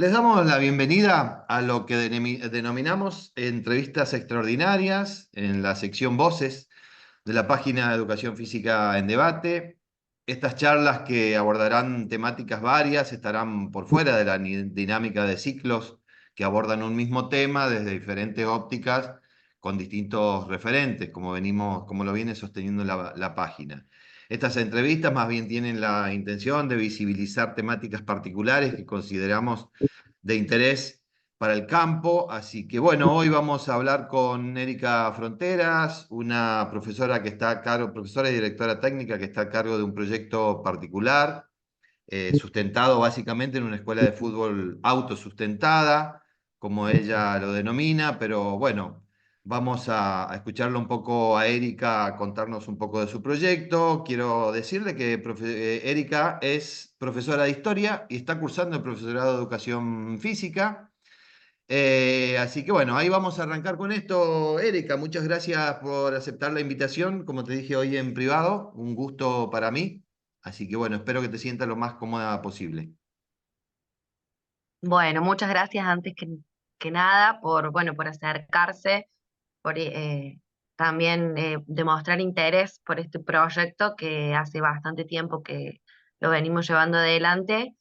Les damos la bienvenida a lo que denominamos entrevistas extraordinarias en la sección Voces de la página de Educación Física en Debate. Estas charlas que abordarán temáticas varias estarán por fuera de la dinámica de ciclos que abordan un mismo tema desde diferentes ópticas con distintos referentes, como lo viene sosteniendo la página. Estas entrevistas más bien tienen la intención de visibilizar temáticas particulares que consideramos de interés para el campo. Así que bueno, hoy vamos a hablar con Erika Fronteras, una profesora que está a cargo, profesora y directora técnica que está a cargo de un proyecto particular, sustentado básicamente en una escuela de fútbol autosustentada, como ella lo denomina, pero bueno, vamos a escucharlo un poco a Erika, contarnos un poco de su proyecto. Quiero decirle que Erika es profesora de historia y está cursando el profesorado de educación física. Así que bueno, ahí vamos a arrancar con esto. Erika, muchas gracias por aceptar la invitación. Como te dije hoy en privado, un gusto para mí. Así que bueno, espero que te sientas lo más cómoda posible. Bueno, muchas gracias antes que nada por acercarse, por también demostrar interés por este proyecto que hace bastante tiempo que lo venimos llevando adelante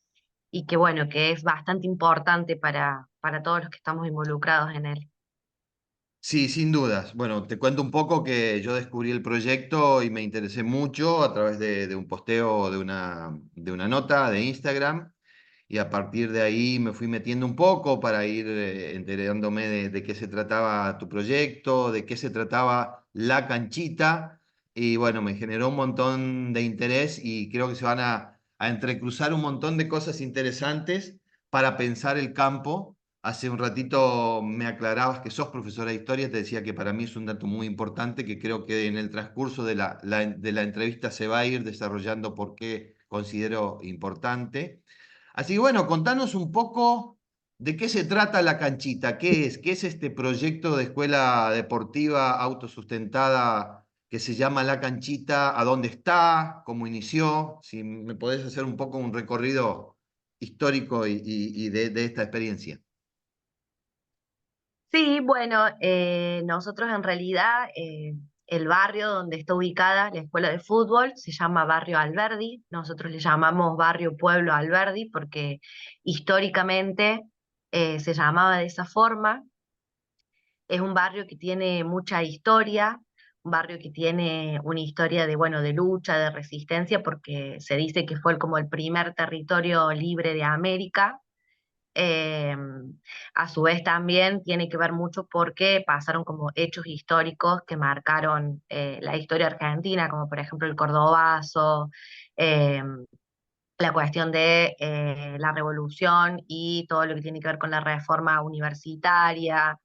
y que bueno, que es bastante importante para todos los que estamos involucrados en él. Sí, sin dudas. Bueno, te cuento un poco que yo descubrí el proyecto y me interesé mucho a través de un posteo de una nota de Instagram. Y a partir de ahí me fui metiendo un poco para ir enterándome de qué se trataba tu proyecto, de qué se trataba la canchita. Y bueno, me generó un montón de interés y creo que se van a entrecruzar un montón de cosas interesantes para pensar el campo. Hace un ratito me aclarabas que sos profesora de historia, te decía que para mí es un dato muy importante que creo que en el transcurso de la entrevista se va a ir desarrollando por qué considero importante. Así que bueno, contanos un poco de qué se trata la canchita, qué es este proyecto de escuela deportiva autosustentada que se llama La Canchita, a dónde está, cómo inició, si me podés hacer un poco un recorrido histórico y de esta experiencia. Sí, bueno, nosotros en realidad el barrio donde está ubicada la escuela de fútbol se llama Barrio Alberdi. Nosotros le llamamos Barrio Pueblo Alberdi porque históricamente se llamaba de esa forma. Es un barrio que tiene mucha historia, un barrio que tiene una historia de, bueno, de lucha, de resistencia, porque se dice que fue como el primer territorio libre de América. eh, a su vez también tiene que ver mucho porque pasaron como hechos históricos que marcaron la historia argentina, como por ejemplo el Cordobazo, eh, la cuestión de la revolución y todo lo que tiene que ver con la reforma universitaria.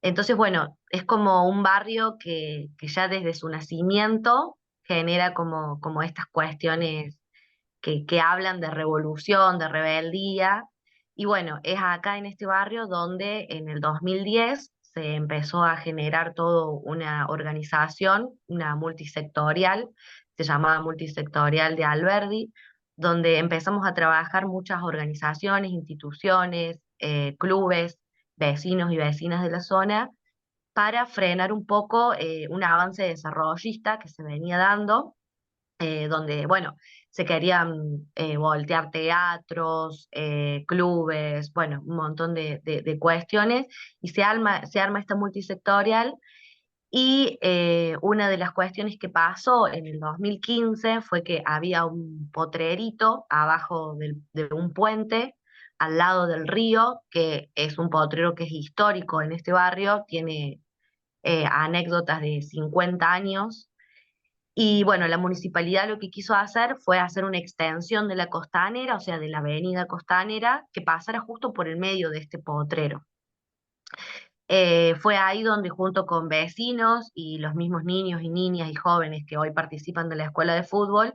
Entonces, bueno, es como un barrio que ya desde su nacimiento genera como estas cuestiones que hablan de revolución, de rebeldía. Y bueno, es acá en este barrio donde en el 2010 se empezó a generar toda una organización, una multisectorial, se llamaba Multisectorial de Alberdi, donde empezamos a trabajar muchas organizaciones, instituciones, clubes, vecinos y vecinas de la zona, para frenar un poco un avance desarrollista que se venía dando, donde, bueno, se querían voltear teatros, clubes, bueno, un montón de cuestiones, y se arma esta multisectorial. Y una de las cuestiones que pasó en el 2015 fue que había un potrerito abajo de un puente al lado del río, que es un potrero que es histórico en este barrio, tiene anécdotas de 50 años. Y bueno, la municipalidad lo que quiso hacer fue hacer una extensión de la costanera, o sea, de la avenida costanera, que pasara justo por el medio de este potrero. Fue ahí donde junto con vecinos y los mismos niños y niñas y jóvenes que hoy participan de la escuela de fútbol,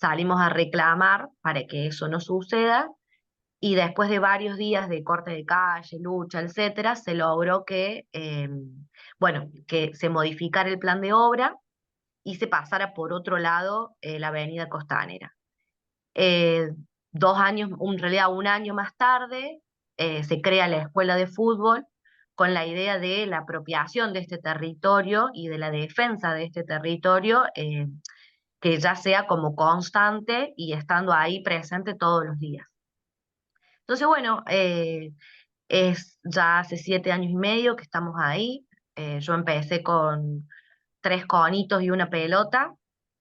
salimos a reclamar para que eso no suceda, y después de varios días de corte de calle, lucha, etcétera, se logró bueno, que se modificara el plan de obra y se pasara por otro lado la avenida Costanera. Eh, 2 años, en realidad un año más tarde, se crea la escuela de fútbol con la idea de la apropiación de este territorio y de la defensa de este territorio, que ya sea como constante y estando ahí presente todos los días. Entonces, bueno, es ya hace 7 años y medio que estamos ahí. Yo empecé con 3 conitos y una pelota.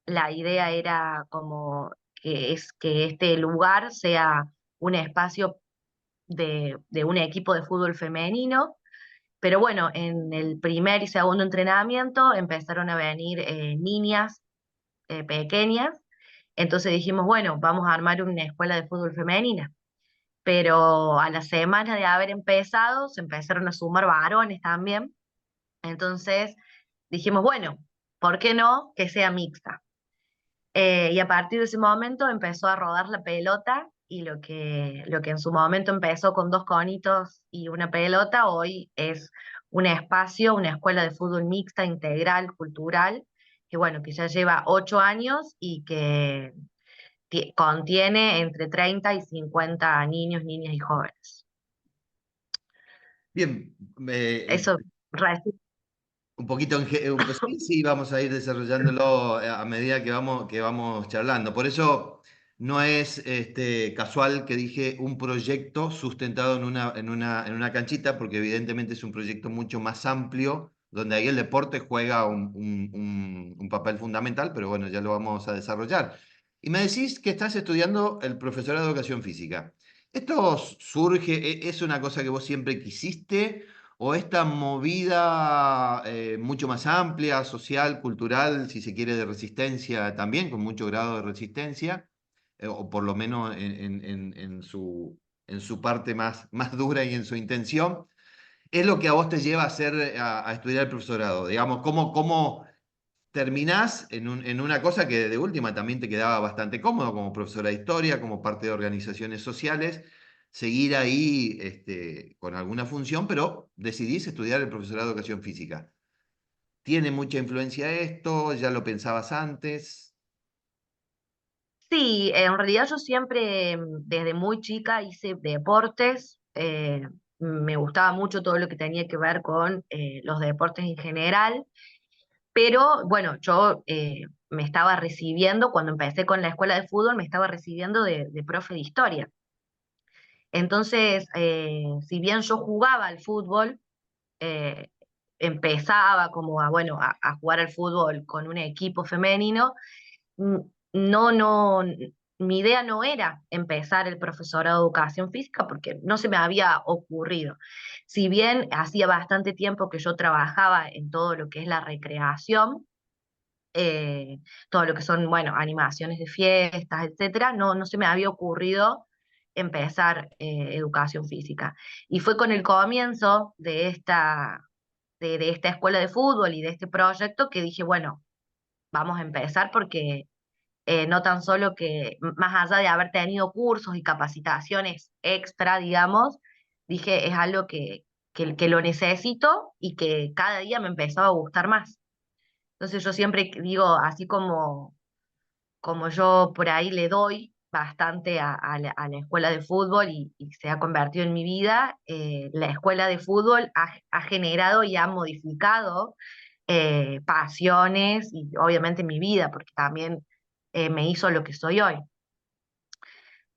La idea era como que este lugar sea un espacio de un equipo de fútbol femenino. Pero bueno, en el primer y segundo entrenamiento empezaron a venir niñas pequeñas. Entonces dijimos, bueno, vamos a armar una escuela de fútbol femenina. Pero a la semana de haber empezado, se empezaron a sumar varones también. Entonces dijimos, bueno, ¿por qué no que sea mixta? Y a partir de ese momento empezó a rodar la pelota y lo que en su momento empezó con 2 conitos y una pelota, hoy es un espacio, una escuela de fútbol mixta, integral, cultural, que bueno, que ya lleva 8 años y que contiene entre 30 y 50 niños, niñas y jóvenes. Bien, Eso, un poquito pues sí, sí, vamos a ir desarrollándolo a medida que vamos charlando. Por eso no es casual que dije un proyecto sustentado en una canchita, porque evidentemente es un proyecto mucho más amplio, donde ahí el deporte juega un papel fundamental, pero bueno, ya lo vamos a desarrollar. Y me decís que estás estudiando el profesorado de educación física. ¿Esto surge, es una cosa que vos siempre quisiste? ¿O esta movida mucho más amplia, social, cultural, si se quiere, de resistencia también, con mucho grado de resistencia, o por lo menos en su parte más dura y en su intención, es lo que a vos te lleva a, a estudiar el profesorado? Digamos, ¿cómo terminás en una cosa que de última también te quedaba bastante cómodo como profesora de historia, como parte de organizaciones sociales, seguir ahí con alguna función, pero decidís estudiar el profesorado de educación física? ¿Tiene mucha influencia esto? ¿Ya lo pensabas antes? sí, en realidad yo siempre, desde muy chica, hice deportes. Me gustaba mucho todo lo que tenía que ver con los deportes en general. Pero bueno, yo me estaba recibiendo, cuando empecé con la escuela de fútbol, me estaba recibiendo de profe de historia. Entonces, si bien yo jugaba al fútbol, eh, empezaba como a jugar al fútbol con un equipo femenino. mm, no, no, mi idea no era empezar el profesorado de educación física porque no se me había ocurrido. Si bien hacía bastante tiempo que yo trabajaba en todo lo que es la recreación, eh, todo lo que son, bueno, animaciones de fiestas, etcétera, no se me había ocurrido empezar educación física. Y fue con el comienzo de esta escuela de fútbol y de este proyecto que dije, bueno, vamos a empezar porque no tan solo que, más allá de haber tenido cursos y capacitaciones extra, digamos, dije, es algo que lo necesito y que cada día me empezaba a gustar más. Entonces yo siempre digo, así como yo por ahí le doy bastante a la escuela de fútbol y se ha convertido en mi vida, la escuela de fútbol ha generado y ha modificado pasiones y obviamente mi vida, porque también me hizo lo que soy hoy.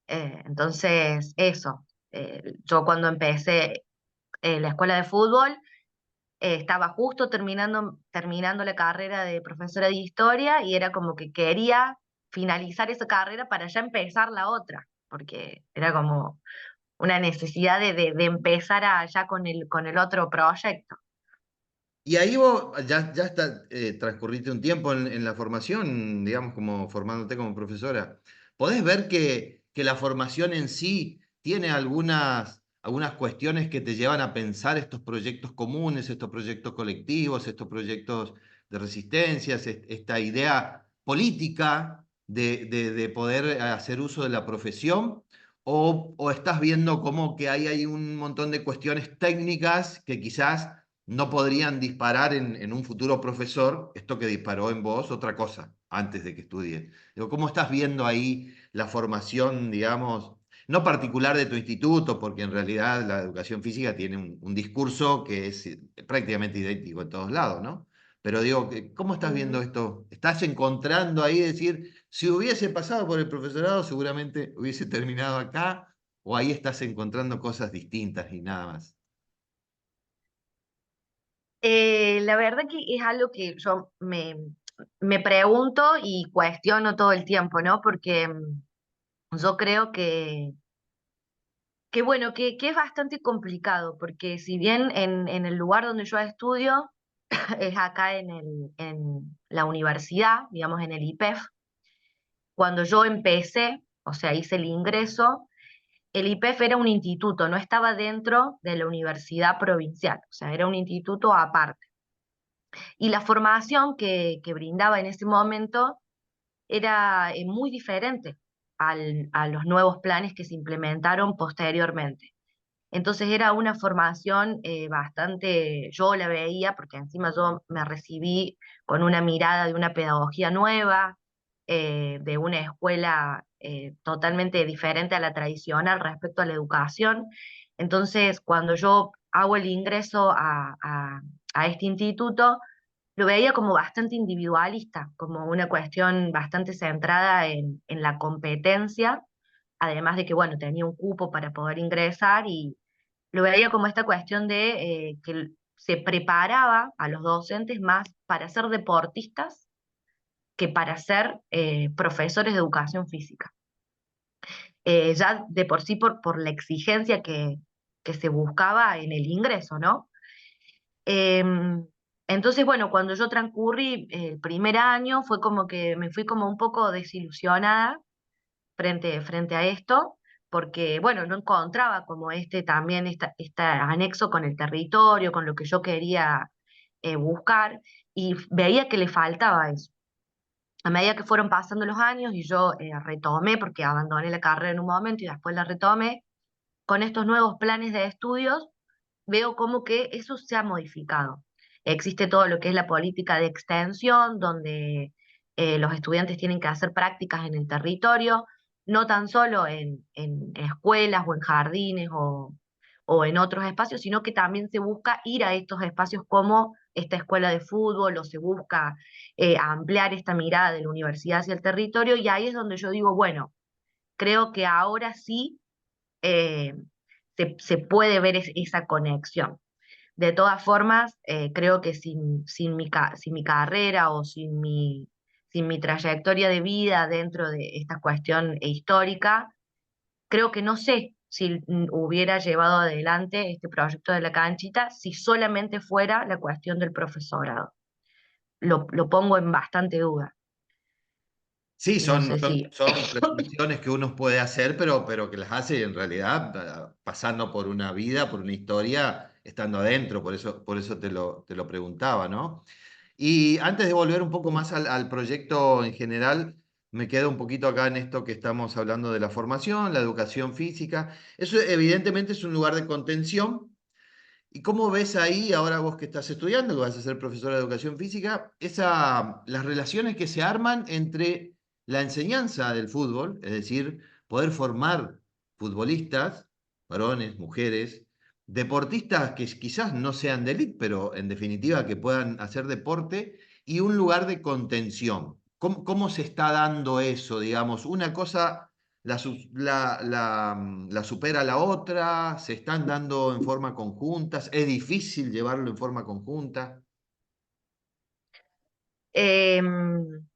Entonces, eso, yo cuando empecé la escuela de fútbol, estaba justo terminando la carrera de profesora de historia y era como que quería finalizar esa carrera para ya empezar la otra, porque era como una necesidad de empezar ya con el otro proyecto. Y ahí vos ya está, transcurriste un tiempo en la formación, digamos, como formándote como profesora. ¿Podés ver que la formación en sí tiene algunas cuestiones que te llevan a pensar estos proyectos comunes, estos proyectos colectivos, estos proyectos de resistencias, esta idea política de poder hacer uso de la profesión? ¿O estás viendo como que hay un montón de cuestiones técnicas que quizás no podrían disparar en un futuro profesor esto que disparó en vos, otra cosa, antes de que estudies? Digo, ¿cómo estás viendo ahí la formación, digamos? no particular de tu instituto, porque en realidad la educación física tiene un discurso que es prácticamente idéntico en todos lados, ¿no? Pero digo, ¿cómo estás viendo Ujú. esto? ¿Estás encontrando ahí, decir, si hubiese pasado por el profesorado, seguramente hubiese terminado acá, o ahí estás encontrando cosas distintas y nada más? La verdad que es algo que me pregunto y cuestiono todo el tiempo, ¿no? Porque yo creo que bueno, que es bastante complicado, porque si bien en el lugar donde yo estudio es acá en la universidad, digamos en el IPEF, cuando yo empecé, o sea, hice el ingreso, el IPEF era un instituto, no estaba dentro de la universidad provincial, o sea, era un instituto aparte. Y la formación que brindaba en ese momento era muy diferente a los nuevos planes que se implementaron posteriormente. Entonces era una formación bastante, yo la veía, porque encima yo me recibí con una mirada de una pedagogía nueva, de una escuela totalmente diferente a la tradicional respecto a la educación. Entonces, cuando yo hago el ingreso a este instituto, lo veía como bastante individualista, como una cuestión bastante centrada en la competencia, además de que, bueno, tenía un cupo para poder ingresar y lo veía como esta cuestión de que se preparaba a los docentes más para ser deportistas que para ser profesores de educación física. Ya de por sí por la exigencia que se buscaba en el ingreso, ¿no? Em, entonces, bueno, cuando yo transcurrí el primer año fue como que me fui como un poco desilusionada frente a esto, porque, bueno, no encontraba como también este anexo con el territorio, con lo que yo quería buscar, y veía que le faltaba eso. A medida que fueron pasando los años y yo retomé, porque abandoné la carrera en un momento y después la retomé, con estos nuevos planes de estudios, veo como que eso se ha modificado. Existe todo lo que es la política de extensión, donde los estudiantes tienen que hacer prácticas en el territorio, no tan solo en escuelas o en jardines o en otros espacios, sino que también se busca ir a estos espacios como esta escuela de fútbol, o se busca ampliar esta mirada de la universidad hacia el territorio, y ahí es donde yo digo, bueno, creo que ahora sí eh, se puede ver esa conexión. De todas formas, creo que sin mi carrera o sin mi trayectoria de vida dentro de esta cuestión histórica, creo que no sé si hubiera llevado adelante este proyecto de la canchita si solamente fuera la cuestión del profesorado. Lo pongo en bastante duda. Sí, No son, sé si... son, son reflexiones que uno puede hacer, pero que las hace en realidad pasando por una vida, por una historia, estando adentro, por eso te lo preguntaba, ¿no? Y antes de volver un poco más al proyecto en general, me quedo un poquito acá en esto que estamos hablando de la formación, la educación física. Eso evidentemente es un lugar de contención. ¿Y cómo ves ahí, ahora vos que estás estudiando, que vas a ser profesora de educación física, las relaciones que se arman entre la enseñanza del fútbol, es decir, poder formar futbolistas, varones, mujeres, deportistas que quizás no sean de élite, pero en definitiva que puedan hacer deporte, y un lugar de contención? ¿Cómo se está dando eso, digamos? Una cosa la supera la otra, se están dando en forma conjuntas, es difícil llevarlo en forma conjunta. Em,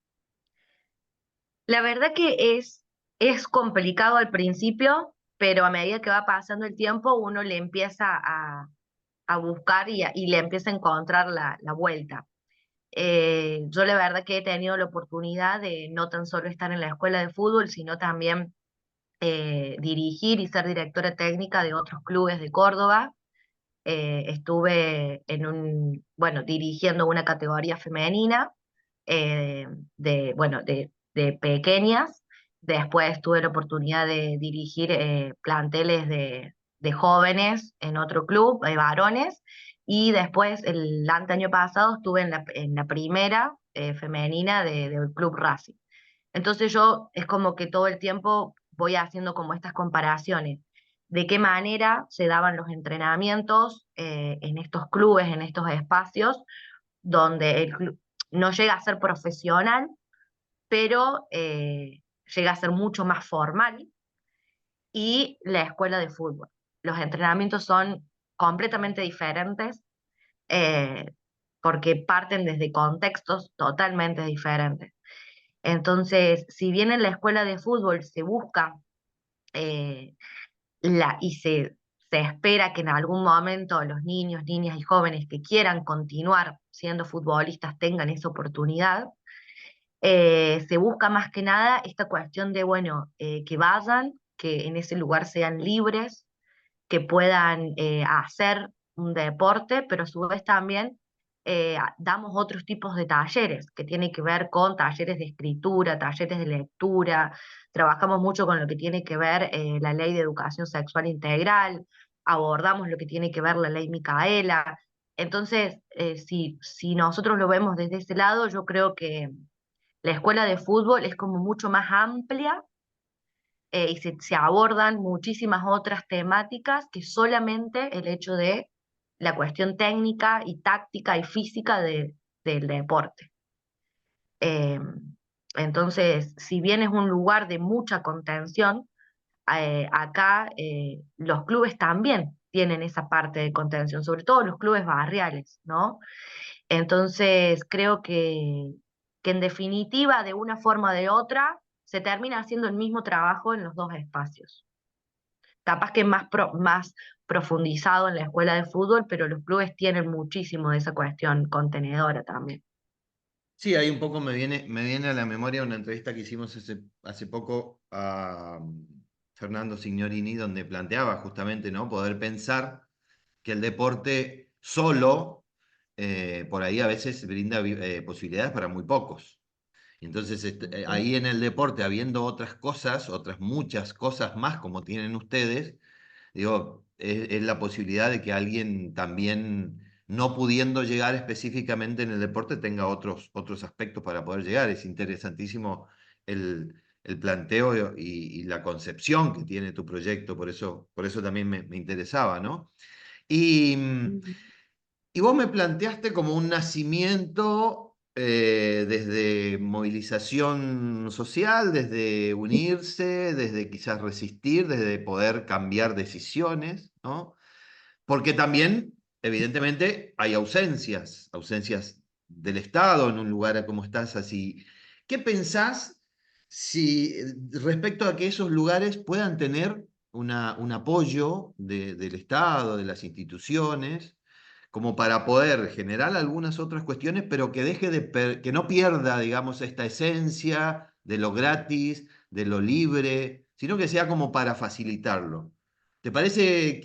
la verdad que es complicado al principio, pero a medida que va pasando el tiempo, uno le empieza a buscar y le empieza a encontrar la vuelta. Yo la verdad que he tenido la oportunidad de no tan solo estar en la escuela de fútbol, sino también dirigir y ser directora técnica de otros clubes de Córdoba. Estuve bueno, dirigiendo una categoría femenina eh, bueno, de pequeñas. Después tuve la oportunidad de dirigir planteles de jóvenes en otro club, de varones. Y después, el año pasado, estuve en la primera femenina del Club Racing. Entonces yo es como que todo el tiempo voy haciendo como estas comparaciones. De qué manera se daban los entrenamientos en estos clubes, en estos espacios, donde no llega a ser profesional, pero llega a ser mucho más formal, y la escuela de fútbol. Los entrenamientos son completamente diferentes, eh, porque parten desde contextos totalmente diferentes. Entonces, si bien en la escuela de fútbol se busca eh, y se espera que en algún momento los niños, niñas y jóvenes que quieran continuar siendo futbolistas tengan esa oportunidad, se busca más que nada esta cuestión de, bueno, que vayan, que en ese lugar sean libres, que puedan hacer un deporte, pero a su vez también damos otros tipos de talleres, que tienen que ver con talleres de escritura, talleres de lectura, trabajamos mucho con lo que tiene que ver la ley de educación sexual integral, abordamos lo que tiene que ver la ley Micaela. Entonces, si nosotros lo vemos desde ese lado, yo creo que la escuela de fútbol es como mucho más amplia, y se abordan muchísimas otras temáticas que solamente el hecho de la cuestión técnica y táctica y física del deporte. Eh, entonces, si bien es un lugar de mucha contención, acá los clubes también tienen esa parte de contención, sobre todo los clubes barriales, ¿no? Entonces, creo que en definitiva, de una forma o de otra, se termina haciendo el mismo trabajo en los dos espacios. Capaz que más profundizado en la escuela de fútbol, pero los clubes tienen muchísimo de esa cuestión contenedora también. Sí, ahí un poco me viene a la memoria una entrevista que hicimos hace poco a Fernando Signorini, donde planteaba justamente, ¿no? Poder pensar que el deporte solo, por ahí a veces brinda posibilidades para muy pocos. Y entonces Ujú. ahí en el deporte, habiendo otras cosas, otras muchas cosas más como tienen ustedes, digo, es la posibilidad de que alguien también, no pudiendo llegar específicamente en el deporte, tenga otros aspectos para poder llegar. Es interesantísimo el planteo y la concepción que tiene tu proyecto, por eso también me interesaba, ¿no? Y, Ujú. y vos me planteaste como un nacimiento desde movilización social, desde unirse, desde quizás resistir, desde poder cambiar decisiones, ¿no? Porque también, evidentemente, hay ausencias del Estado en un lugar como estás así. ¿Qué pensás respecto a que esos lugares puedan tener un apoyo del Estado, de las instituciones, como para poder generar algunas otras cuestiones, pero que que no pierda, digamos, esta esencia de lo gratis, de lo libre, sino que sea como para facilitarlo? ¿Te parece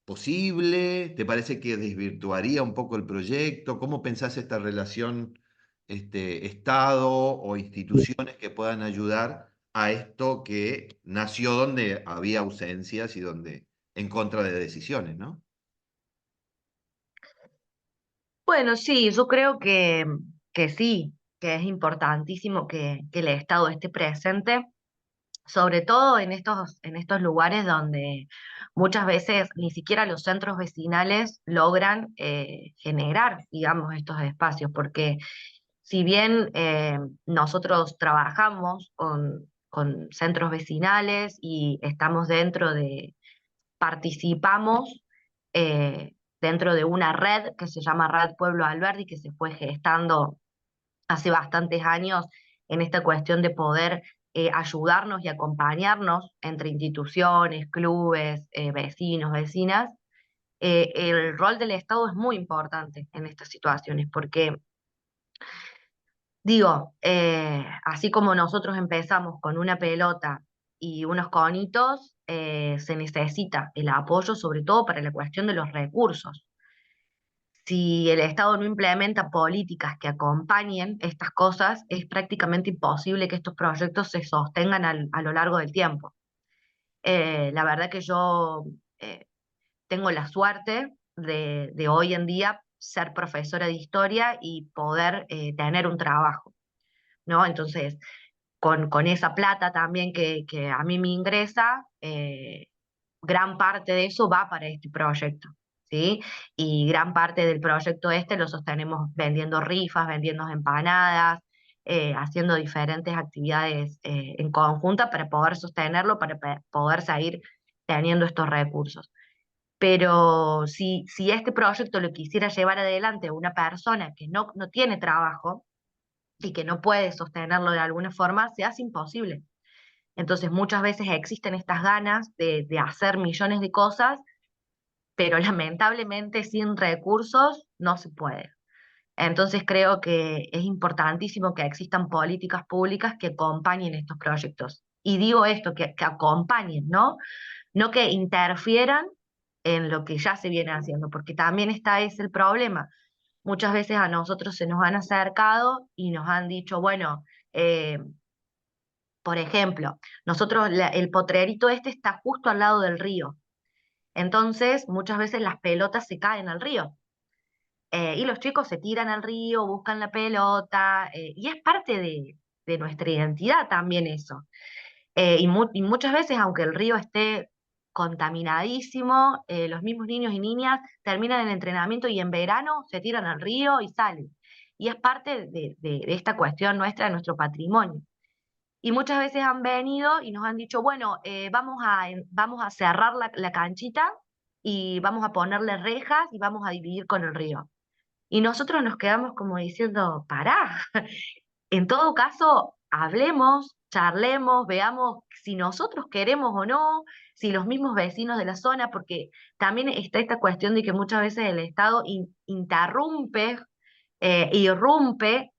posible? ¿Te parece que desvirtuaría un poco el proyecto? ¿Cómo pensás esta relación, Estado o instituciones que puedan ayudar a esto que nació donde había ausencias y donde en contra de decisiones, ¿no? Bueno, sí, yo creo que sí, que es importantísimo que el Estado esté presente, sobre todo en estos lugares donde muchas veces ni siquiera los centros vecinales logran generar, digamos, estos espacios, porque si bien nosotros trabajamos con centros vecinales y estamos participamos dentro de una red que se llama Red Pueblo Alberdi, que se fue gestando hace bastantes años en esta cuestión de poder ayudarnos y acompañarnos entre instituciones, clubes, vecinos, vecinas. El rol del Estado es muy importante en estas situaciones, porque digo, así como nosotros empezamos con una pelota y unos conitos, se necesita el apoyo sobre todo para la cuestión de los recursos. Si el Estado no implementa políticas que acompañen estas cosas, es prácticamente imposible que estos proyectos se sostengan a lo largo del tiempo. La verdad que yo eh, tengo la suerte de hoy en día ser profesora de historia y poder tener un trabajo, ¿no? Entonces, con esa plata también que a mí me ingresa, gran parte de eso va para este proyecto, ¿sí? Y gran parte del proyecto este lo sostenemos vendiendo rifas, vendiendo empanadas, haciendo diferentes actividades en conjunta para poder sostenerlo, para poder seguir teniendo estos recursos. Pero si este proyecto lo quisiera llevar adelante una persona que no tiene trabajo y que no puede sostenerlo de alguna forma, se hace imposible. Entonces muchas veces existen estas ganas de hacer millones de cosas, pero lamentablemente sin recursos no se puede. Entonces creo que es importantísimo que existan políticas públicas que acompañen estos proyectos. Y digo esto, que acompañen, ¿no? No que interfieran en lo que ya se viene haciendo, porque también está ese el problema. Muchas veces a nosotros se nos han acercado y nos han dicho, bueno, eh, por ejemplo, nosotros, el potrerito este está justo al lado del río. Entonces, muchas veces las pelotas se caen al río. Y los chicos se tiran al río, buscan la pelota, y es parte de nuestra identidad también eso. Y muchas veces, aunque el río esté contaminadísimo, los mismos niños y niñas terminan el entrenamiento y en verano se tiran al río y salen. Y es parte de esta cuestión nuestra, de nuestro patrimonio. Y muchas veces han venido y nos han dicho, bueno, vamos a cerrar la canchita y vamos a ponerle rejas y vamos a dividir con el río. Y nosotros nos quedamos como diciendo, pará, en todo caso, hablemos, charlemos, veamos si nosotros queremos o no, si los mismos vecinos de la zona, porque también está esta cuestión de que muchas veces el Estado interrumpe, irrumpe,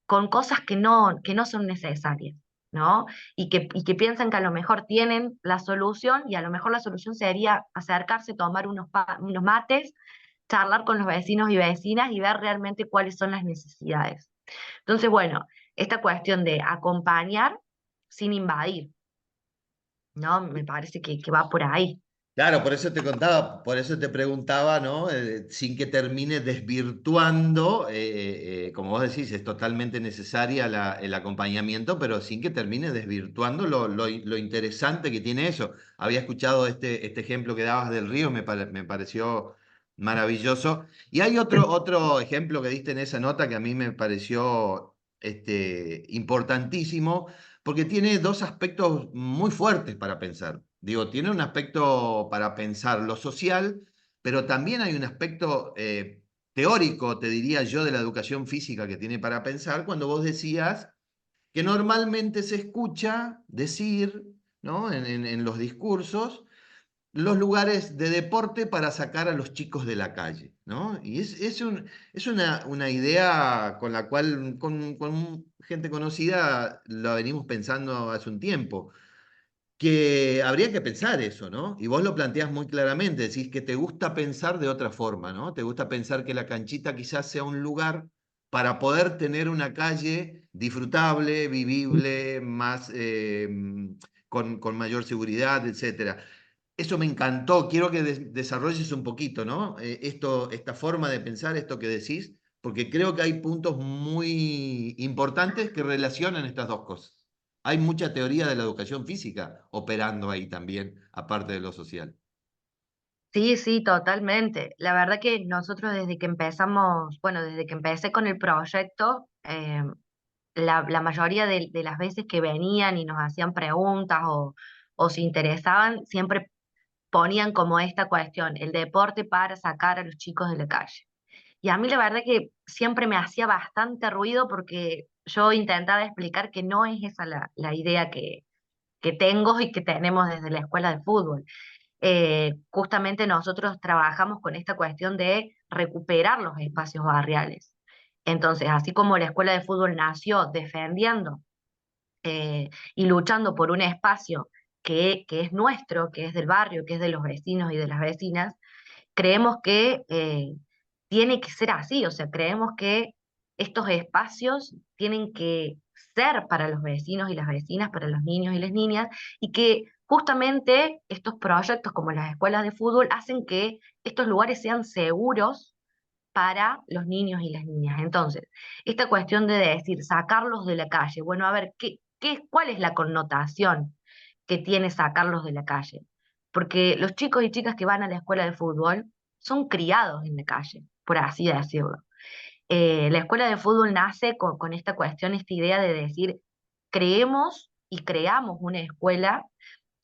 con cosas que no son necesarias, ¿no? Y que piensan que a lo mejor tienen la solución y a lo mejor la solución sería acercarse, tomar unos mates, charlar con los vecinos y vecinas y ver realmente cuáles son las necesidades. Entonces, bueno, esta cuestión de acompañar sin invadir, ¿no? Me parece que va por ahí. Claro, por eso te contaba, por eso te preguntaba, ¿no? Sin que termine desvirtuando, como vos decís, es totalmente necesaria el acompañamiento, pero sin que termine desvirtuando lo interesante que tiene eso. Había escuchado este ejemplo que dabas del río, me pareció maravilloso. Y hay otro ejemplo que diste en esa nota que a mí me pareció importantísimo, porque tiene dos aspectos muy fuertes para pensar. Digo, tiene un aspecto para pensar lo social, pero también hay un aspecto teórico, te diría yo, de la educación física que tiene para pensar cuando vos decías que normalmente se escucha decir, ¿no? En los discursos, los lugares de deporte para sacar a los chicos de la calle, ¿no? Y es una idea con la cual con gente conocida la venimos pensando hace un tiempo, que habría que pensar eso, ¿no? Y vos lo planteás muy claramente, decís que te gusta pensar de otra forma, ¿no? Te gusta pensar que la canchita quizás sea un lugar para poder tener una calle disfrutable, vivible, más, con mayor seguridad, etcétera. Eso me encantó, quiero que desarrolles un poquito, ¿no? Esta forma de pensar, esto que decís, porque creo que hay puntos muy importantes que relacionan estas dos cosas. Hay mucha teoría de la educación física operando ahí también, aparte de lo social. Sí, sí, totalmente. La verdad que nosotros desde que empezamos, bueno, desde que empecé con el proyecto, la mayoría de las veces que venían y nos hacían preguntas o se interesaban, siempre ponían como esta cuestión, el deporte para sacar a los chicos de la calle. Y a mí la verdad que siempre me hacía bastante ruido porque yo intentaba explicar que no es esa la idea que tengo y que tenemos desde la escuela de fútbol. Justamente nosotros trabajamos con esta cuestión de recuperar los espacios barriales. Entonces, así como la escuela de fútbol nació defendiendo y luchando por un espacio que es nuestro, que es del barrio, que es de los vecinos y de las vecinas, creemos que tiene que ser así, o sea, creemos que estos espacios tienen que ser para los vecinos y las vecinas, para los niños y las niñas, y que justamente estos proyectos como las escuelas de fútbol hacen que estos lugares sean seguros para los niños y las niñas. Entonces, esta cuestión de decir, sacarlos de la calle, bueno, a ver, ¿cuál es la connotación que tiene sacarlos de la calle? Porque los chicos y chicas que van a la escuela de fútbol son criados en la calle, por así decirlo. La escuela de fútbol nace con esta cuestión, esta idea de decir, creemos y creamos una escuela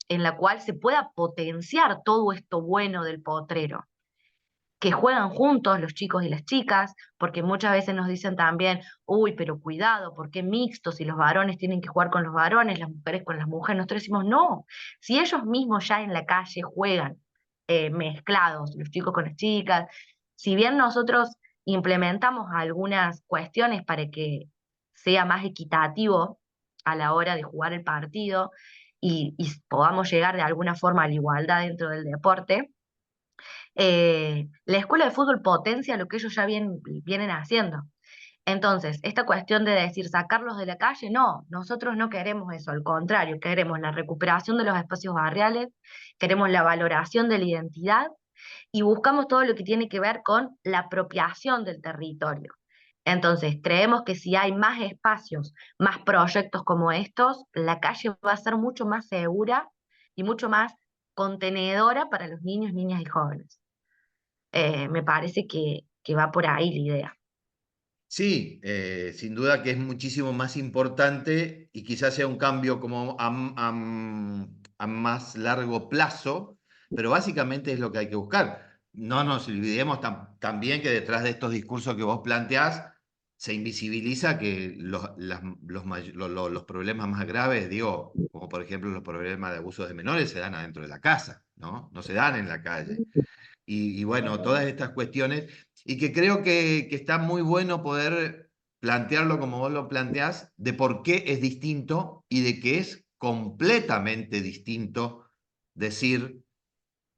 en la cual se pueda potenciar todo esto bueno del potrero, que juegan juntos los chicos y las chicas, porque muchas veces nos dicen también, uy, pero cuidado, ¿por qué mixtos? Si los varones tienen que jugar con los varones, las mujeres con las mujeres. Nosotros decimos, no, si ellos mismos ya en la calle juegan mezclados, los chicos con las chicas, si bien nosotros implementamos algunas cuestiones para que sea más equitativo a la hora de jugar el partido y podamos llegar de alguna forma a la igualdad dentro del deporte, la escuela de fútbol potencia lo que ellos ya vienen haciendo. Entonces, esta cuestión de decir sacarlos de la calle, no, nosotros no queremos eso, al contrario, queremos la recuperación de los espacios barriales, queremos la valoración de la identidad y buscamos todo lo que tiene que ver con la apropiación del territorio. Entonces, creemos que si hay más espacios, más proyectos como estos, la calle va a ser mucho más segura y mucho más contenedora para los niños, niñas y jóvenes. Me parece que va por ahí la idea. Sí, sin duda que es muchísimo más importante y quizás sea un cambio como a más largo plazo, pero básicamente es lo que hay que buscar. No nos olvidemos también que detrás de estos discursos que vos planteás se invisibiliza que los problemas más graves, digo, como por ejemplo los problemas de abusos de menores, se dan adentro de la casa, ¿no? No se dan en la calle. Y bueno, todas estas cuestiones, y que creo que está muy bueno poder plantearlo como vos lo planteás, de por qué es distinto y de que es completamente distinto decir,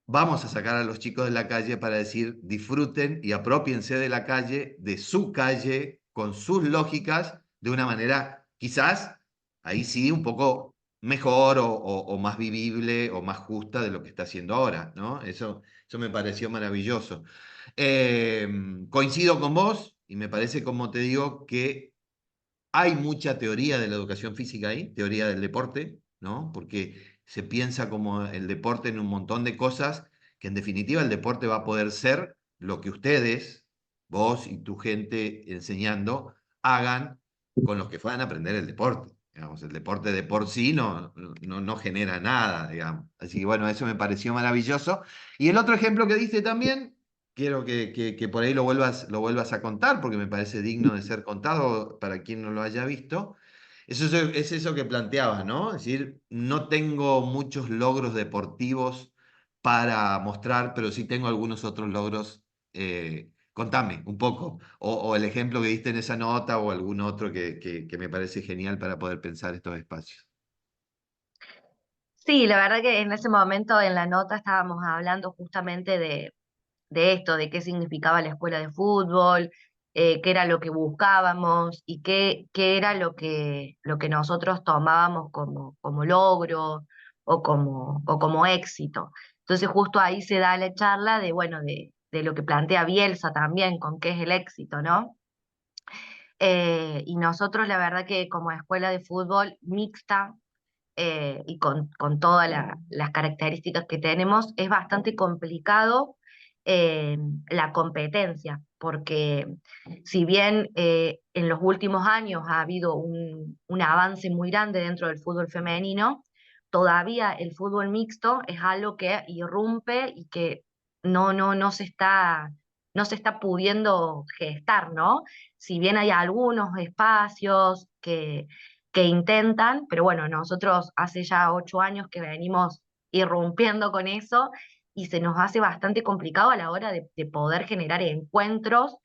vamos a sacar a los chicos de la calle para decir, disfruten y apropiense de la calle, de su calle, con sus lógicas, de una manera quizás, ahí sí, un poco mejor o más vivible o más justa de lo que está haciendo ahora, ¿no? Eso me pareció maravilloso. Eh, Coincido con vos y me parece, como te digo, que hay mucha teoría de la educación física ahí, teoría del deporte, ¿no? Porque se piensa como el deporte en un montón de cosas, que en definitiva el deporte va a poder ser lo que ustedes, vos y tu gente enseñando, hagan con los que puedan aprender el deporte. Digamos, el deporte de por sí no genera nada, digamos. Así que bueno, eso me pareció maravilloso. Y el otro ejemplo que diste también, quiero que por ahí lo vuelvas a contar, porque me parece digno de ser contado para quien no lo haya visto. Es eso que planteabas, ¿no? Es decir, no tengo muchos logros deportivos para mostrar, pero sí tengo algunos otros logros. Contame un poco, o el ejemplo que diste en esa nota, o algún otro que me parece genial para poder pensar estos espacios. Sí, la verdad que en ese momento en la nota estábamos hablando justamente de esto, de qué significaba la escuela de fútbol, qué era lo que buscábamos y qué era lo que nosotros tomábamos como logro o como éxito. Entonces justo ahí se da la charla de, bueno, de lo que plantea Bielsa también, con qué es el éxito, ¿no? Y nosotros la verdad que como escuela de fútbol mixta, y con todas las características que tenemos, es bastante complicado eh, la competencia, porque si bien en los últimos años ha habido un avance muy grande dentro del fútbol femenino, todavía el fútbol mixto es algo que irrumpe y que no se está pudiendo gestar, ¿no? Si bien hay algunos espacios que intentan, pero bueno, nosotros hace ya 8 años que venimos irrumpiendo con eso y se nos hace bastante complicado a la hora de poder generar encuentros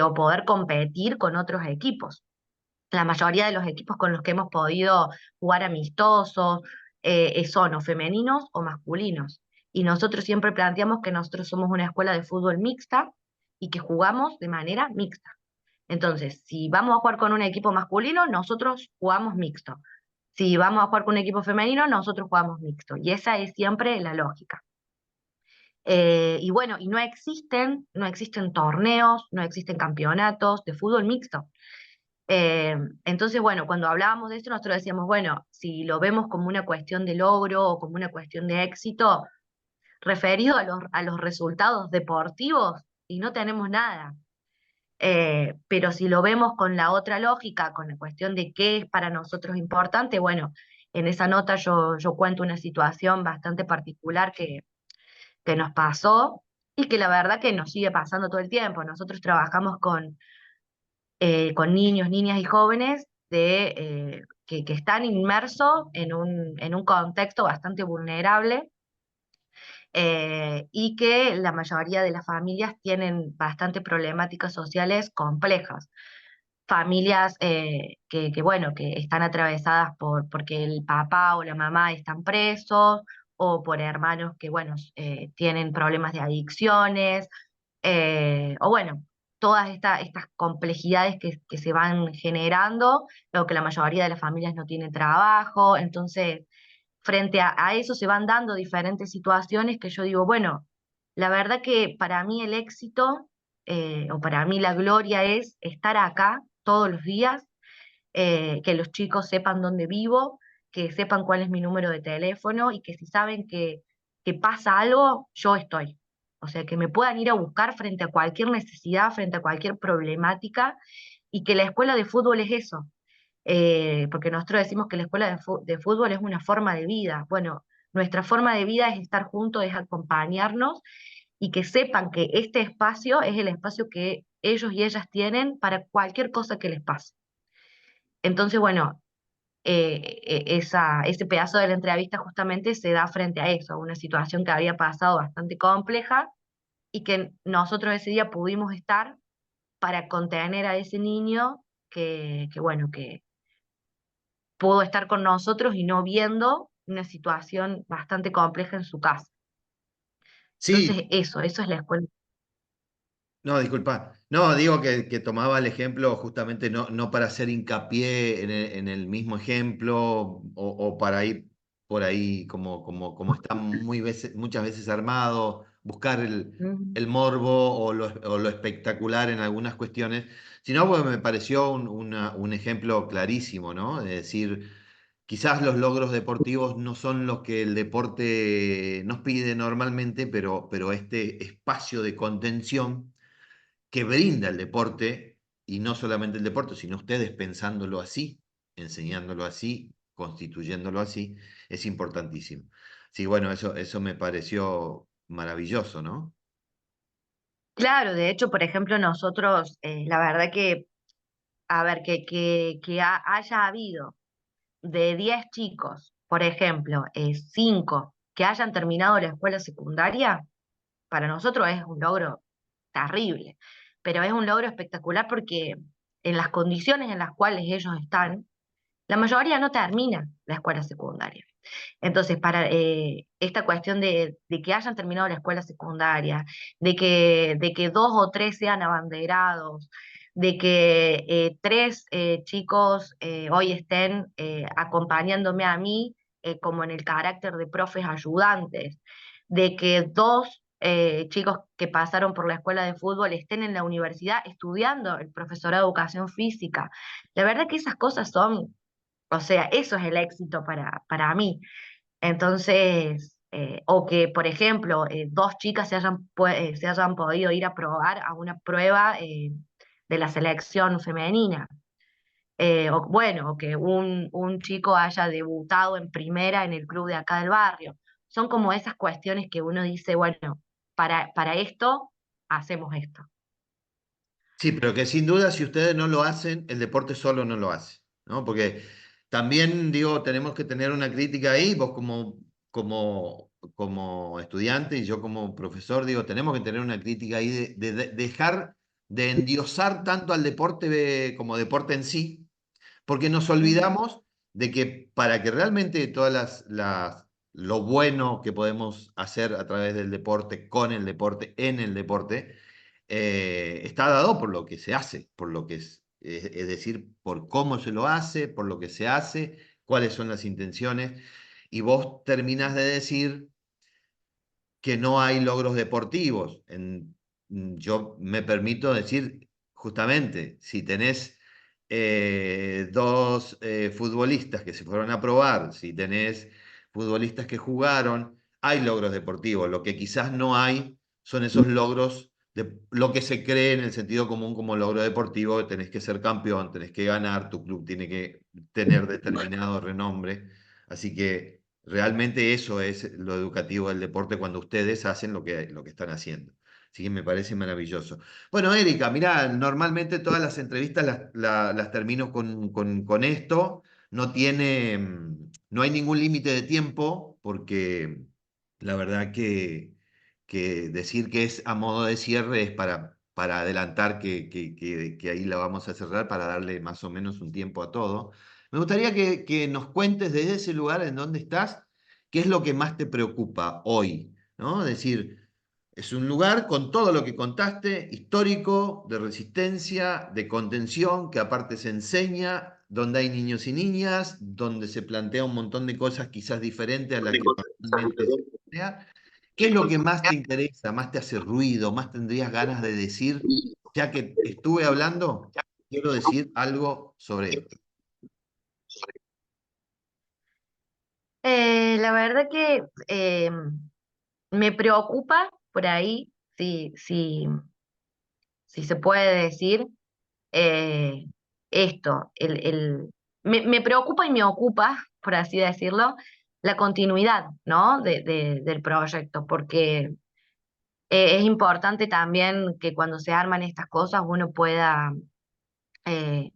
o poder competir con otros equipos. La mayoría de los equipos con los que hemos podido jugar amistosos son o femeninos o masculinos. Y nosotros siempre planteamos que nosotros somos una escuela de fútbol mixta y que jugamos de manera mixta. Entonces, si vamos a jugar con un equipo masculino, nosotros jugamos mixto. Si vamos a jugar con un equipo femenino, nosotros jugamos mixto. Y esa es siempre la lógica. Y bueno, y no existen torneos, no existen campeonatos de fútbol mixto. Eh, entonces, bueno, cuando hablábamos de esto, nosotros decíamos, bueno, si lo vemos como una cuestión de logro o como una cuestión de éxito, referido a los resultados deportivos, y no tenemos nada. Pero si lo vemos con la otra lógica, con la cuestión de qué es para nosotros importante, bueno, en esa nota yo cuento una situación bastante particular que nos pasó y que la verdad que nos sigue pasando todo el tiempo. Nosotros trabajamos con niños, niñas y jóvenes que están inmersos en un contexto bastante vulnerable, y que la mayoría de las familias tienen bastante problemáticas sociales complejas. Familias bueno, que están atravesadas porque el papá o la mamá están presos, o por hermanos que, bueno, tienen problemas de adicciones, o bueno, todas estas complejidades que se van generando, lo que la mayoría de las familias no tienen trabajo. Entonces, frente a eso se van dando diferentes situaciones que yo digo, bueno, la verdad que para mí el éxito, o para mí la gloria es estar acá todos los días, que los chicos sepan dónde vivo, que sepan cuál es mi número de teléfono y que si saben que pasa algo, yo estoy. O sea, que me puedan ir a buscar frente a cualquier necesidad, frente a cualquier problemática, y que la escuela de fútbol es eso. Porque nosotros decimos que la escuela de fútbol es una forma de vida. Bueno, nuestra forma de vida es estar juntos, es acompañarnos, y que sepan que este espacio es el espacio que ellos y ellas tienen para cualquier cosa que les pase. Entonces, bueno, ese pedazo de la entrevista justamente se da frente a eso, a una situación que había pasado bastante compleja, y que nosotros ese día pudimos estar para contener a ese niño bueno, que pudo estar con nosotros y no viendo una situación bastante compleja en su casa. Sí, Entonces, eso es la escuela. no, disculpa. No, digo que tomaba el ejemplo justamente no para hacer hincapié en el mismo ejemplo o para ir por ahí como está muchas veces armado, buscar Ujú. el morbo o lo espectacular en algunas cuestiones, sino porque me pareció un ejemplo clarísimo, ¿no? Es decir, quizás los logros deportivos no son los que el deporte nos pide normalmente, pero este espacio de contención que brinda el deporte, y no solamente el deporte, sino ustedes pensándolo así, enseñándolo así, constituyéndolo así, es importantísimo. Sí, bueno, eso me pareció maravilloso, ¿no? Claro, de hecho, por ejemplo, nosotros, la verdad que, a ver, que haya habido de 10 chicos, por ejemplo, 5 que hayan terminado la escuela secundaria, para nosotros es un logro terrible, pero es un logro espectacular porque en las condiciones en las cuales ellos están, la mayoría no termina la escuela secundaria. Entonces, para esta cuestión de que hayan terminado la escuela secundaria, de que 2 o 3 sean abanderados, de que 3 chicos hoy estén acompañándome a mí, como en el carácter de profes ayudantes, de que 2 chicos que pasaron por la escuela de fútbol estén en la universidad estudiando el profesorado de educación física. La verdad que esas cosas son, o sea, eso es el éxito para mí. Entonces, o que, por ejemplo, 2 chicas se hayan podido ir a probar a una prueba de la selección femenina. O bueno, o que un chico haya debutado en primera en el club de acá del barrio. Son como esas cuestiones que uno dice, bueno, para esto hacemos esto. Sí, pero que sin duda si ustedes no lo hacen, el deporte solo no lo hace, ¿no? Porque también, digo, tenemos que tener una crítica ahí, vos como estudiante y yo como profesor, digo, tenemos que tener una crítica ahí de dejar de endiosar tanto al deporte como deporte en sí, porque nos Ujú. olvidamos de que para que realmente todas lo bueno que podemos hacer a través del deporte, con el deporte, en el deporte, está dado por lo que se hace, por lo que es decir, por cómo se lo hace, por lo que se hace, cuáles son las intenciones. Y vos terminás de decir que no hay logros deportivos. Yo me permito decir, justamente, si tenés dos futbolistas que se fueron a probar, si tenés futbolistas que jugaron, hay logros deportivos. Lo que quizás no hay son esos logros de lo que se cree en el sentido común como logro deportivo. Tenés que ser campeón, tenés que ganar, tu club tiene que tener determinado renombre. Así que realmente eso es lo educativo del deporte cuando ustedes hacen lo que están haciendo. Así que me parece maravilloso. Bueno, Erika, mirá, normalmente todas las entrevistas las termino con esto. No tiene, no hay ningún límite de tiempo, porque la verdad que decir que es a modo de cierre es para adelantar que ahí la vamos a cerrar para darle más o menos un tiempo a todo. Me gustaría que nos cuentes desde ese lugar en donde estás, qué es lo que más te preocupa hoy, ¿no? Es decir, es un lugar con todo lo que contaste, histórico, de resistencia, de contención, que aparte se enseña, donde hay niños y niñas, donde se plantea un montón de cosas quizás diferentes a las que normalmente se plantea. ¿Qué es lo que más te interesa, más te hace ruido, más tendrías ganas de decir? Ya que estuve hablando, quiero decir algo sobre esto. La verdad que me preocupa por ahí, si se puede decir, eh, esto, me preocupa y me ocupa, por así decirlo, la continuidad, ¿no? Del proyecto, porque es importante también que cuando se arman estas cosas uno pueda eh,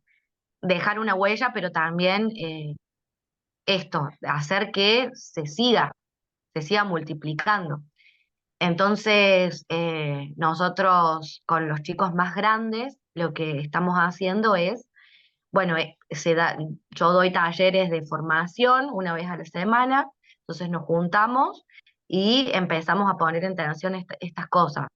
dejar una huella, pero también esto, hacer que se siga multiplicando. Entonces, nosotros con los chicos más grandes, lo que estamos haciendo es, bueno, yo doy talleres de formación una vez a la semana, entonces nos juntamos y empezamos a poner en tensión estas cosas,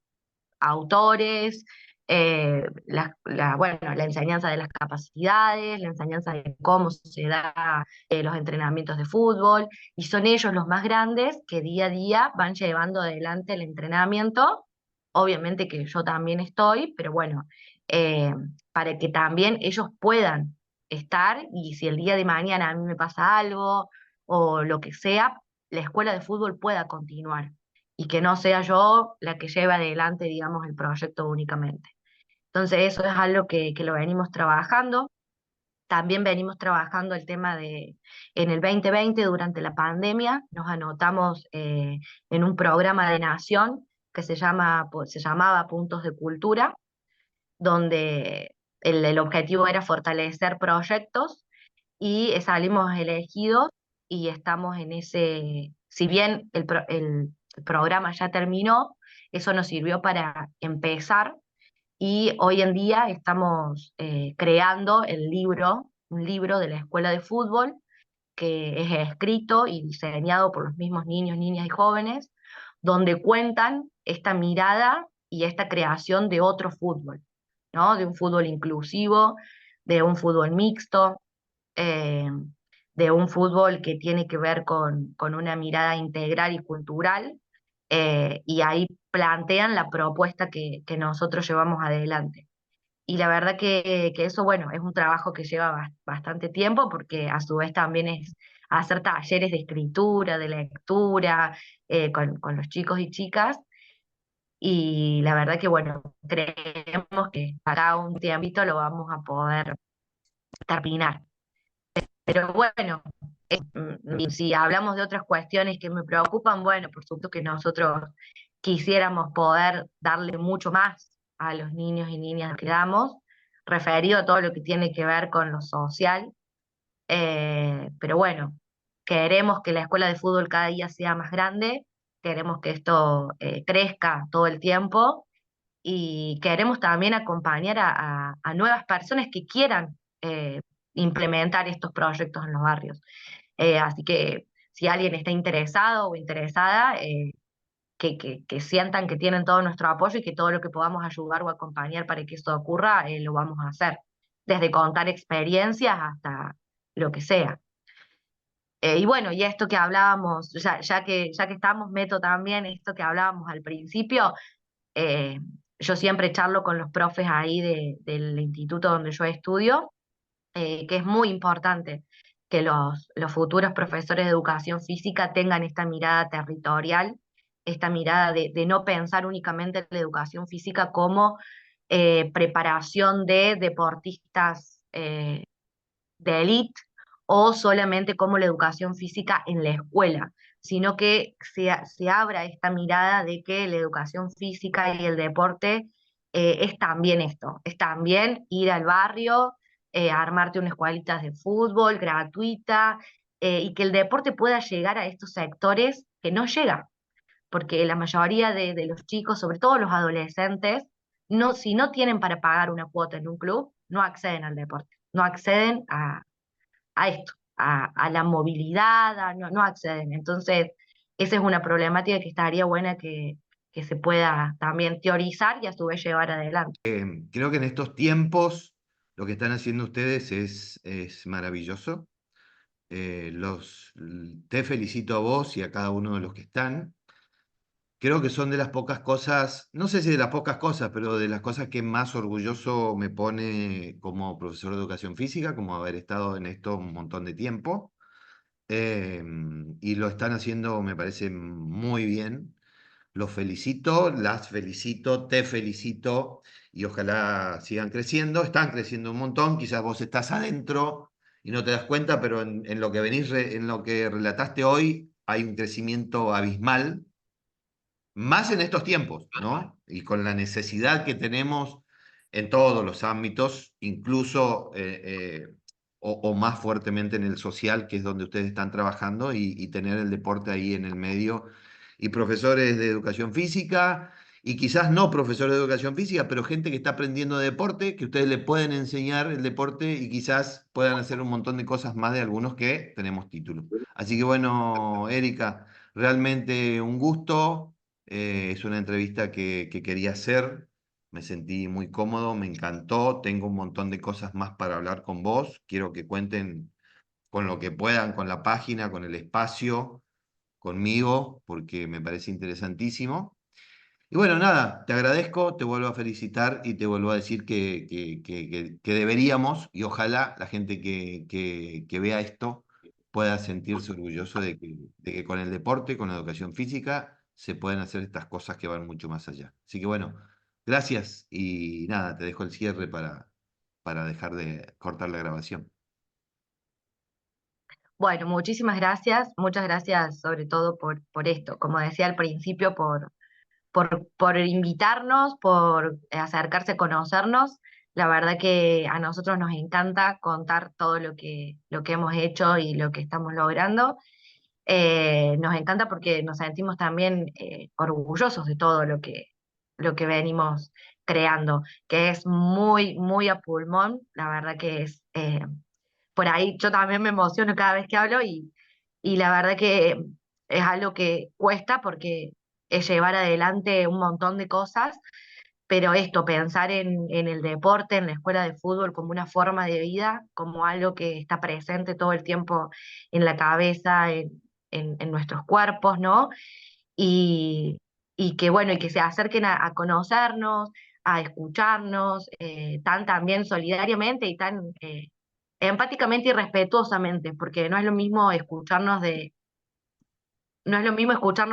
autores, bueno, la enseñanza de las capacidades, la enseñanza de cómo se da los entrenamientos de fútbol, y son ellos los más grandes que día a día van llevando adelante el entrenamiento. Obviamente que yo también estoy, pero bueno, eh, para que también ellos puedan estar y si el día de mañana a mí me pasa algo o lo que sea, la escuela de fútbol pueda continuar y que no sea yo la que lleve adelante, digamos, el proyecto únicamente. Entonces, eso es algo que lo venimos trabajando. También venimos trabajando el tema en el 2020, durante la pandemia, nos anotamos en un programa de Nación que se llamaba Puntos de Cultura, donde el objetivo era fortalecer proyectos y salimos elegidos y estamos en ese, si bien el programa ya terminó, eso nos sirvió para empezar y hoy en día estamos creando un libro de la escuela de fútbol que es escrito y diseñado por los mismos niños, niñas y jóvenes, donde cuentan esta mirada y esta creación de otro fútbol, ¿no? De un fútbol inclusivo, de un fútbol mixto, eh, de un fútbol que tiene que ver con una mirada integral y cultural, y ahí plantean la propuesta que nosotros llevamos adelante. Y la verdad que eso, bueno, es un trabajo que lleva bastante tiempo porque a su vez también es hacer talleres de escritura, de lectura, con los chicos y chicas. Y la verdad que, bueno, creemos que para un tiempito lo vamos a poder terminar. Pero bueno, y si hablamos de otras cuestiones que me preocupan, bueno, por supuesto que nosotros quisiéramos poder darle mucho más a los niños y niñas que damos, referido a todo lo que tiene que ver con lo social. Pero bueno, queremos que la escuela de fútbol cada día sea más grande, queremos que esto crezca todo el tiempo y queremos también acompañar a nuevas personas que quieran implementar estos proyectos en los barrios. Así que si alguien está interesado o interesada, que sientan que tienen todo nuestro apoyo y que todo lo que podamos ayudar o acompañar para que eso ocurra, lo vamos a hacer, desde contar experiencias hasta lo que sea. Y bueno, y esto que hablábamos, ya que estamos, meto también esto que hablábamos al principio. eh, yo siempre charlo con los profes ahí del instituto donde yo estudio, que es muy importante que los futuros profesores de educación física tengan esta mirada territorial, esta mirada de no pensar únicamente en la educación física como preparación de deportistas de élite o solamente como la educación física en la escuela, sino que se abra esta mirada de que la educación física y el deporte es también esto, es también ir al barrio, armarte unas escuelitas de fútbol gratuita, y que el deporte pueda llegar a estos sectores que no llega, porque la mayoría de los chicos, sobre todo los adolescentes, no, si no tienen para pagar una cuota en un club, no acceden al deporte, no acceden a esto, a la movilidad, no acceden. Entonces, esa es una problemática que estaría buena que se pueda también teorizar y a su vez llevar adelante. Creo que en estos tiempos lo que están haciendo ustedes es maravilloso. Te felicito a vos y a cada uno de los que están. Creo que son de las pocas cosas, no sé si de las pocas cosas, pero de las cosas que más orgulloso me pone como profesor de educación física, como haber estado en esto un montón de tiempo. Eh, y lo están haciendo, me parece muy bien. Los felicito, las felicito, te felicito y ojalá sigan creciendo. Están creciendo un montón, quizás vos estás adentro y no te das cuenta, pero en lo que en lo que relataste hoy hay un crecimiento abismal, más en estos tiempos, ¿no? Y con la necesidad que tenemos en todos los ámbitos, incluso o más fuertemente en el social, que es donde ustedes están trabajando, y tener el deporte ahí en el medio, y profesores de educación física, y quizás no profesores de educación física, pero gente que está aprendiendo deporte, que ustedes le pueden enseñar el deporte y quizás puedan hacer un montón de cosas más de algunos que tenemos título. Así que bueno, Erika, realmente un gusto. Es una entrevista que quería hacer. Me sentí muy cómodo, me encantó. Tengo un montón de cosas más para hablar con vos. Quiero que cuenten con lo que puedan, con la página, con el espacio, conmigo, porque me parece interesantísimo. Y bueno, nada, te agradezco, te vuelvo a felicitar y te vuelvo a decir que deberíamos, y ojalá la gente que vea esto pueda sentirse orgulloso de que con el deporte, con la educación física, se pueden hacer estas cosas que van mucho más allá. Así que bueno, gracias y nada, te dejo el cierre para dejar de cortar la grabación. Bueno, muchas gracias sobre todo por esto, como decía al principio, por invitarnos, por acercarse a conocernos. La verdad que a nosotros nos encanta contar todo lo que hemos hecho y lo que estamos logrando. Nos encanta porque nos sentimos también orgullosos de todo lo que venimos creando, que es muy, muy a pulmón. La verdad que es, por ahí yo también me emociono cada vez que hablo y la verdad que es algo que cuesta porque es llevar adelante un montón de cosas, pero esto, pensar en el deporte, en la escuela de fútbol como una forma de vida, como algo que está presente todo el tiempo en la cabeza, en nuestros cuerpos, ¿no? Y, y que bueno, y que se acerquen a conocernos, a escucharnos, tan también solidariamente y tan empáticamente y respetuosamente, porque no es lo mismo escucharnos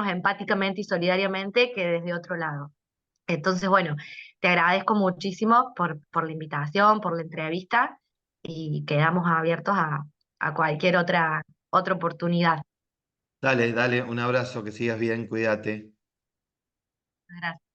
empáticamente y solidariamente que desde otro lado. Entonces, bueno, te agradezco muchísimo por la invitación, por la entrevista y quedamos abiertos a cualquier otra oportunidad. Dale, dale, un abrazo, que sigas bien, cuídate. Gracias.